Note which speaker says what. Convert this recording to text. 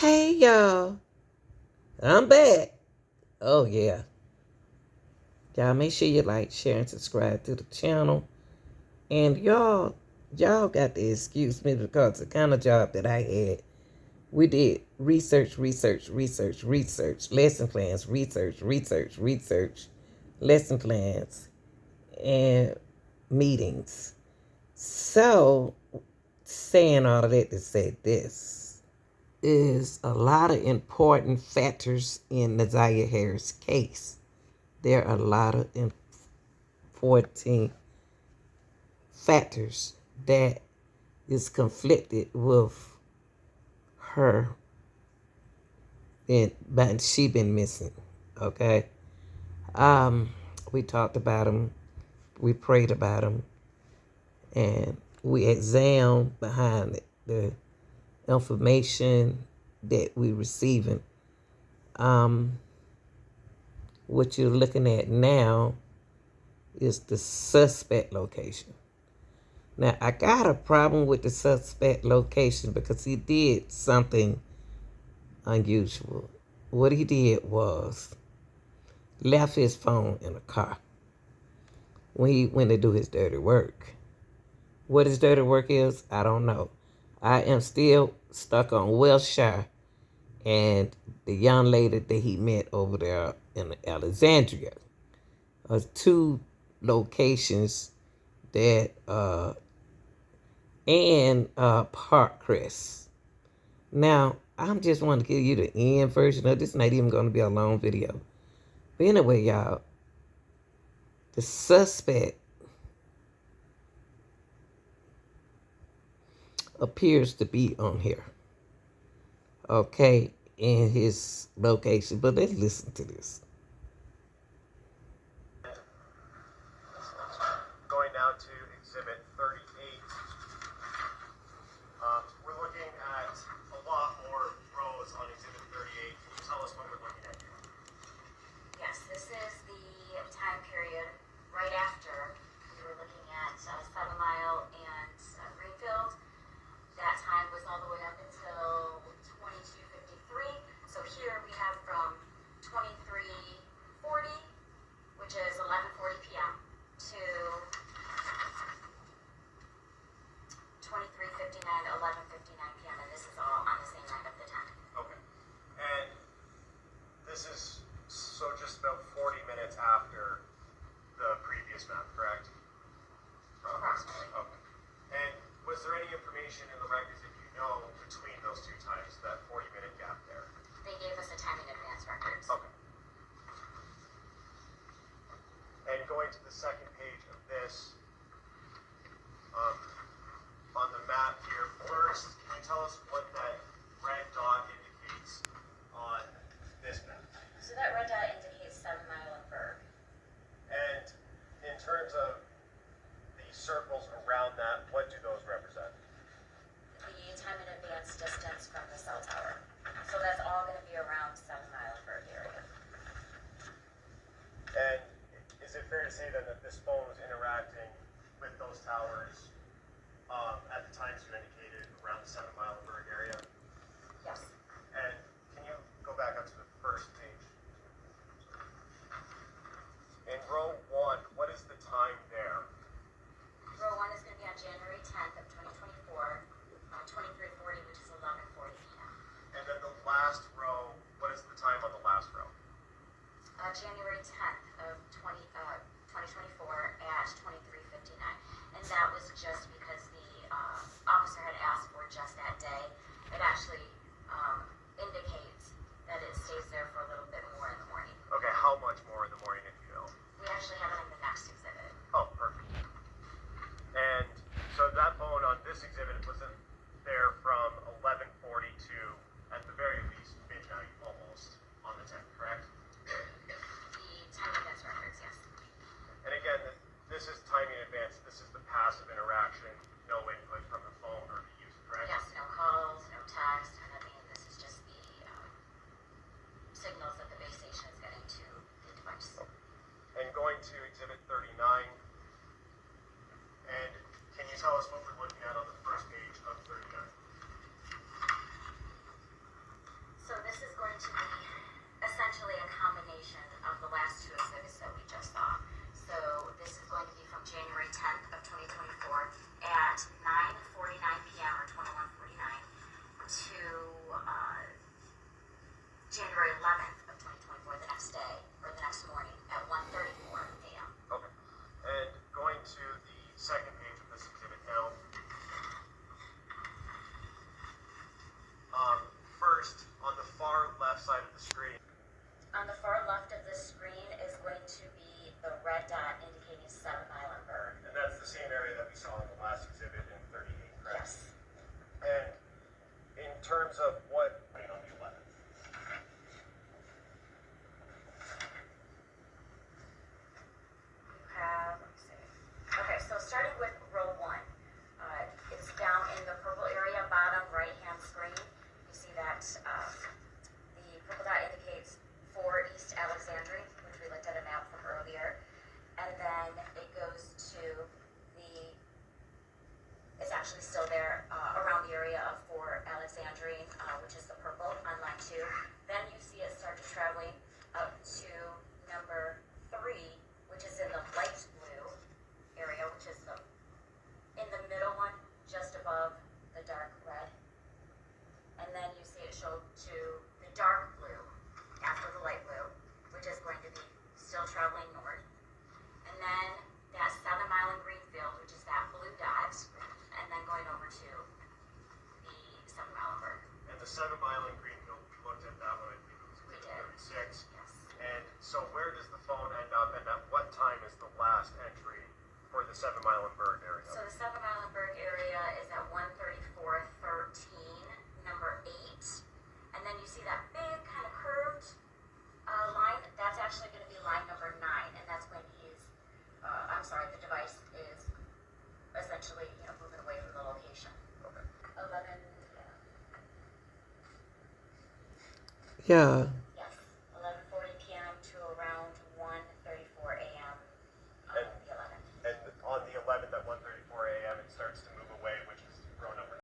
Speaker 1: Hey y'all, I'm back. Oh yeah. Y'all make sure you like, share, and subscribe to the channel. And y'all got to excuse me because the kind of job that I had, we did research, lesson plans, lesson plans, and meetings. So, saying all of that to say this is a lot of important factors in Nazaria Harris' case. There are a lot of important factors that is conflicted with her, and but she been missing. Okay, um, we talked about them, we prayed about them, and we examined behind it, the information that we receiving. Um, what you're looking at now is the suspect location. Now, I got a problem with the suspect location because he did something unusual. What he did was left his phone in a car when he went to do his dirty work. What his dirty work is, I don't know. I am still stuck on Wilshire and the young lady that he met over there in Alexandria. Two locations that and Parkcrest. Now, I'm just want to give you the end version of this. Not even going to be a long video. But anyway, y'all, the suspect appears to be on here. Okay, in his location. But let's listen to this.
Speaker 2: Going now to Exhibit 38. We're looking at a lot more rows on Exhibit 38. Can you tell us what we're looking at here?
Speaker 3: Yes, this is the time period right after we were looking at 7 Mile and Greenfield. That time was all the way up until 22:53. So here we have from 23:40, which is 11:40 p.m. to 23:59, 11:59 p.m. And this is all on the same night of the 10th.
Speaker 2: Okay. And this is so just about 40 minutes after the previous map, correct?
Speaker 3: Approximately.
Speaker 2: Okay. And was there any information in the records that you know between those two times, that 40-minute gap there?
Speaker 3: They gave us a time in advance records.
Speaker 2: Okay. And going to the second page of this, on the map here, first, can you tell us what that red dot indicates on this map?
Speaker 3: So that red dot indicates 7 Mile and Berg.
Speaker 2: And in terms of the circles around that, what do those represent?
Speaker 3: The time in advance distance from the cell tower. So that's all going to be around 7 Mile and Berg area.
Speaker 2: And is it fair to say then that this phone was interacting with those towers at the times you indicated around the 7 Mile and Berg area?
Speaker 3: Yes.
Speaker 2: And can you go back up to the first page? In row 1, what is the time there?
Speaker 3: Row 1 is going to be on January 10th of 2024, 23:40, which is 11:40 p.m.
Speaker 2: And then the last row, what is the time on the last row?
Speaker 3: January 10th of 2024 at 23:59. And that was just because the officer had asked for just that day. It actually indicates that it stays there for a little bit more in the morning.
Speaker 2: Okay, how much more in the morning, if you know?
Speaker 3: We actually have it in the next exhibit.
Speaker 2: Oh, perfect. And so that phone on this exhibit wasn't there from 11:40 to, at the very least, midnight almost on the 10th, correct?
Speaker 3: The time advance records, yes.
Speaker 2: And again, this is timing in advance. This is the passive interaction, no input from the phone or the user, correct?
Speaker 3: Yes, no calls, no text, or nothing. This is just the signals that the base station is getting to the device.
Speaker 2: And going to Exhibit 39, and can you tell us what we're looking at on the first page of 39?
Speaker 3: actually still there around the area of Fort Alexandrine, which is the purple on line 2. Then you see it start to traveling up to number 3, which is in the light blue area, which is in the middle one, just above the dark red. And then you see it show to the dark blue after the light blue, which is going to be still traveling north. And then that 7 Mile in Greenfield, which is that blue dot, and then going over to the 7 Mile in Berg.
Speaker 2: And the 7 Mile in Greenfield, we looked at that one, I think it was
Speaker 3: We
Speaker 2: green
Speaker 3: did.
Speaker 2: 36.
Speaker 3: Yes.
Speaker 2: And so where does the phone end up, and at what time is the last entry for the 7 Mile and Berg area?
Speaker 3: So the 7 Mile and Berg area is at 134.13, number 8. And then you see that big kind of curved line, that's actually going to be line number 9, and that's going to use, the device is essentially, moving away from the location.
Speaker 2: Okay.
Speaker 3: 11,
Speaker 1: Yeah.